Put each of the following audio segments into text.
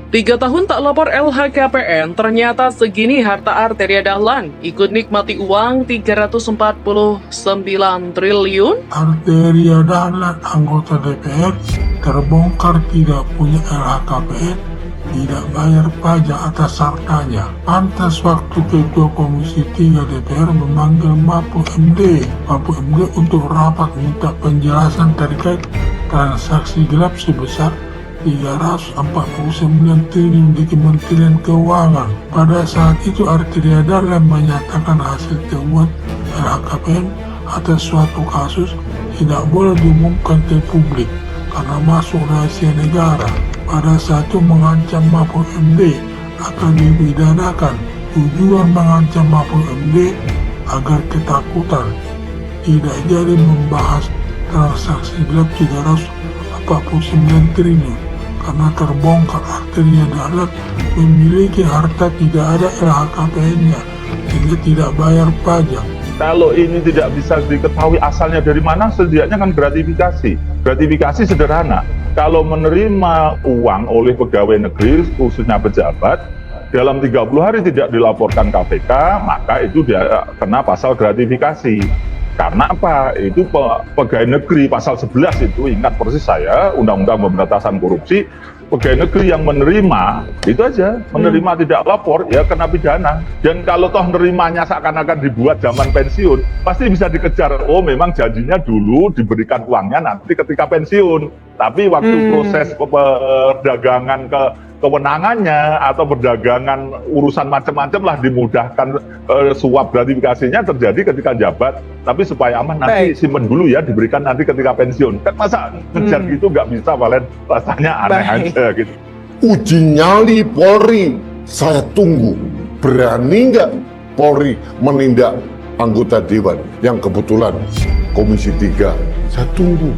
3 tahun tak lapor LHKPN, ternyata segini harta Arteria Dahlan. Ikut nikmati uang 349 triliun. Arteria Dahlan, anggota DPR, terbongkar tidak punya LHKPN, tidak bayar pajak atas hartanya. Pantas waktu Ketua Komisi 3 DPR memanggil Mahfud MD untuk rapat minta penjelasan terkait transaksi gelap sebesar 349 triliun di Kementerian Keuangan. Pada saat itu Arteria Dahlan menyatakan hasil temuan LHKPN atas suatu kasus tidak boleh diumumkan ke publik karena masuk rahasia negara. Pada saat itu mengancam Mahfud MD akan dipidanakan. Tujuan mengancam Mahfud MD agar ketakutan tidak jadi membahas transaksi gelap 349 triliun. Karena terbongkar Arteria Dahlan memiliki harta tidak ada LHKPN-nya sehingga tidak bayar pajak. Kalau ini tidak bisa diketahui asalnya dari mana, setidaknya kan gratifikasi. Gratifikasi sederhana. Kalau menerima uang oleh pegawai negeri, khususnya pejabat, dalam 30 hari tidak dilaporkan KPK, maka itu dia kena pasal gratifikasi. Karena apa? Itu pegawai negeri pasal 11 itu, ingat persis saya, Undang-Undang Pemberantasan Korupsi, pegawai negeri yang menerima, itu aja, menerima tidak lapor, ya kena pidana. Dan kalau toh nerimanya seakan-akan dibuat zaman pensiun, pasti bisa dikejar. Oh memang janjinya dulu diberikan uangnya nanti ketika pensiun. Tapi waktu proses perdagangan kewenangannya atau perdagangan urusan macam-macam lah dimudahkan, suap gratifikasinya terjadi ketika jabat. Tapi supaya aman nanti simpen dulu ya, diberikan nanti ketika pensiun. Kan masa ngejar gitu nggak bisa, Valen, rasanya aneh aja gitu. Uji nyali Polri, saya tunggu. Berani nggak Polri menindak anggota Dewan yang kebetulan Komisi 3? Saya tunggu.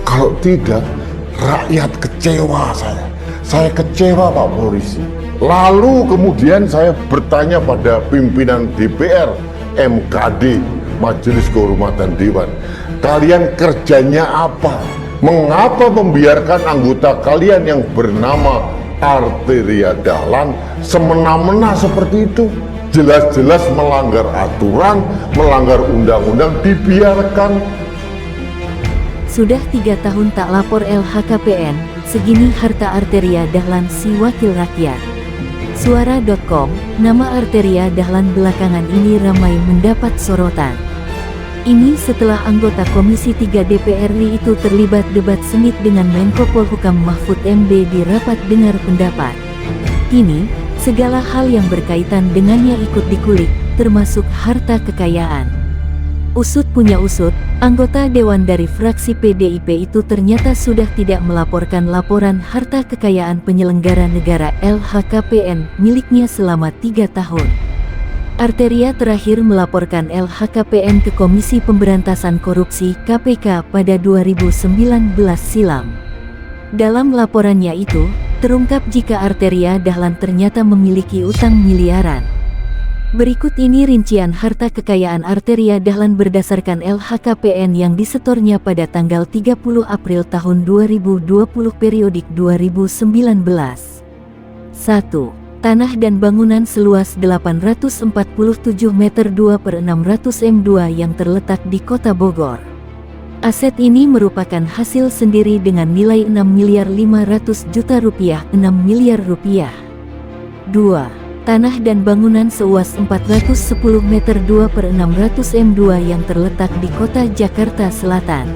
Kalau tidak, rakyat kecewa saya. Saya kecewa Pak Polisi. Lalu kemudian saya bertanya pada pimpinan DPR, MKD, Majelis Kehormatan Dewan, kalian kerjanya apa? Mengapa membiarkan anggota kalian yang bernama Arteria Dahlan semena-mena seperti itu? Jelas-jelas melanggar aturan, melanggar undang-undang, dibiarkan. Sudah 3 tahun tak lapor LHKPN, segini harta Arteria Dahlan si wakil rakyat. Suara.com, nama Arteria Dahlan belakangan ini ramai mendapat sorotan. Ini setelah anggota Komisi 3 DPR RI itu terlibat debat sengit dengan Menko Polhukam Mahfud MD di rapat dengar pendapat. Kini, segala hal yang berkaitan dengannya ikut dikulik, termasuk harta kekayaan. Usut punya usut, anggota Dewan dari fraksi PDIP itu ternyata sudah tidak melaporkan laporan harta kekayaan penyelenggara negara LHKPN miliknya selama 3 tahun. Arteria terakhir melaporkan LHKPN ke Komisi Pemberantasan Korupsi (KPK) pada 2019 silam. Dalam laporannya itu, terungkap jika Arteria Dahlan ternyata memiliki utang miliaran. Berikut ini rincian harta kekayaan Arteria Dahlan berdasarkan LHKPN yang disetornya pada tanggal 30 April tahun 2020 periodik 2019. 1. Tanah dan bangunan seluas 847 meter 2/600 m2 yang terletak di Kota Bogor. Aset ini merupakan hasil sendiri dengan nilai 6.500.000.000 rupiah, 6 miliar rupiah. 2. Tanah dan bangunan seluas 410 meter 2/600 m2 yang terletak di Kota Jakarta Selatan.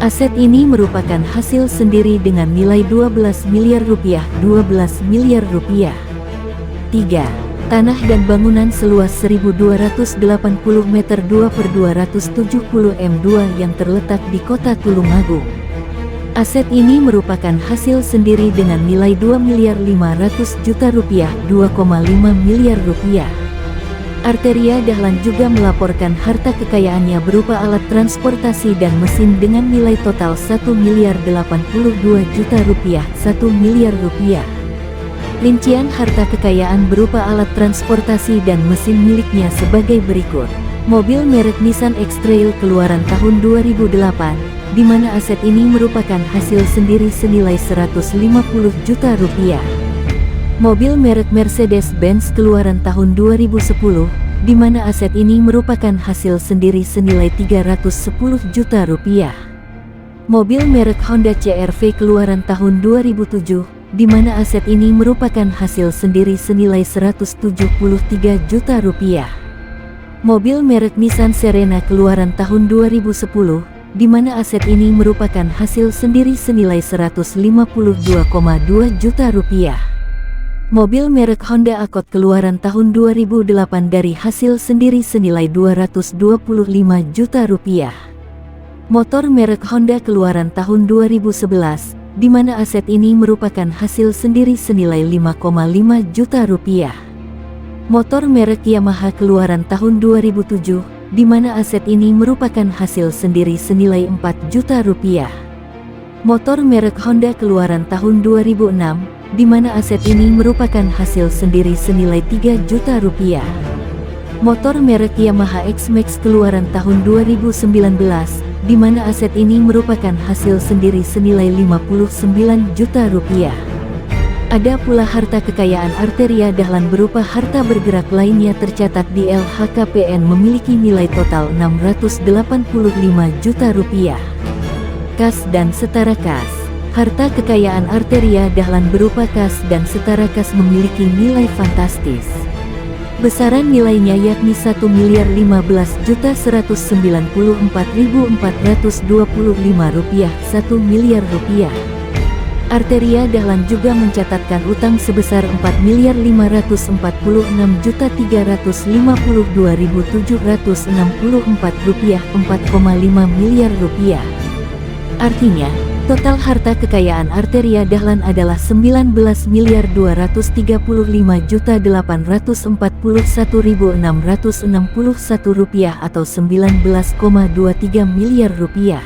Aset ini merupakan hasil sendiri dengan nilai 12 miliar rupiah, 12 miliar rupiah. 3. Tanah dan bangunan seluas 1280 meter 2/270 m2 yang terletak di Kota Tulungagung. Aset ini merupakan hasil sendiri dengan nilai 2.500.000.000 rupiah, 2,5 miliar rupiah. Arteria Dahlan juga melaporkan harta kekayaannya berupa alat transportasi dan mesin dengan nilai total 1.082.000.000 rupiah, 1 miliar rupiah. Rincian harta kekayaan berupa alat transportasi dan mesin miliknya sebagai berikut. Mobil merek Nissan X-Trail keluaran tahun 2008, di mana aset ini merupakan hasil sendiri senilai 150 juta rupiah. Mobil merek Mercedes-Benz keluaran tahun 2010, di mana aset ini merupakan hasil sendiri senilai 310 juta rupiah. Mobil merek Honda CR-V keluaran tahun 2007, di mana aset ini merupakan hasil sendiri senilai 173 juta rupiah. Mobil merek Nissan Serena keluaran tahun 2010, di mana aset ini merupakan hasil sendiri senilai 152,2 juta rupiah. Mobil merek Honda Accord keluaran tahun 2008 dari hasil sendiri senilai 225 juta rupiah. Motor merek Honda keluaran tahun 2011, di mana aset ini merupakan hasil sendiri senilai 5,5 juta rupiah. Motor merek Yamaha keluaran tahun 2007, di mana aset ini merupakan hasil sendiri senilai 4 juta rupiah. Motor merek Honda keluaran tahun 2006, di mana aset ini merupakan hasil sendiri senilai 3 juta rupiah. Motor merek Yamaha X-Max keluaran tahun 2019, di mana aset ini merupakan hasil sendiri senilai 59 juta rupiah. Ada pula harta kekayaan Arteria Dahlan berupa harta bergerak lainnya tercatat di LHKPN memiliki nilai total 685 juta rupiah. Kas dan setara kas. Harta kekayaan Arteria Dahlan berupa kas dan setara kas memiliki nilai fantastis. Besaran nilainya yakni 1.194.425 rupiah, 1 miliar rupiah. Arteria Dahlan juga mencatatkan utang sebesar 4.546.352.764 rupiah, 4,5 miliar rupiah. Artinya, total harta kekayaan Arteria Dahlan adalah 19.235.841.661 rupiah atau 19,23 miliar rupiah.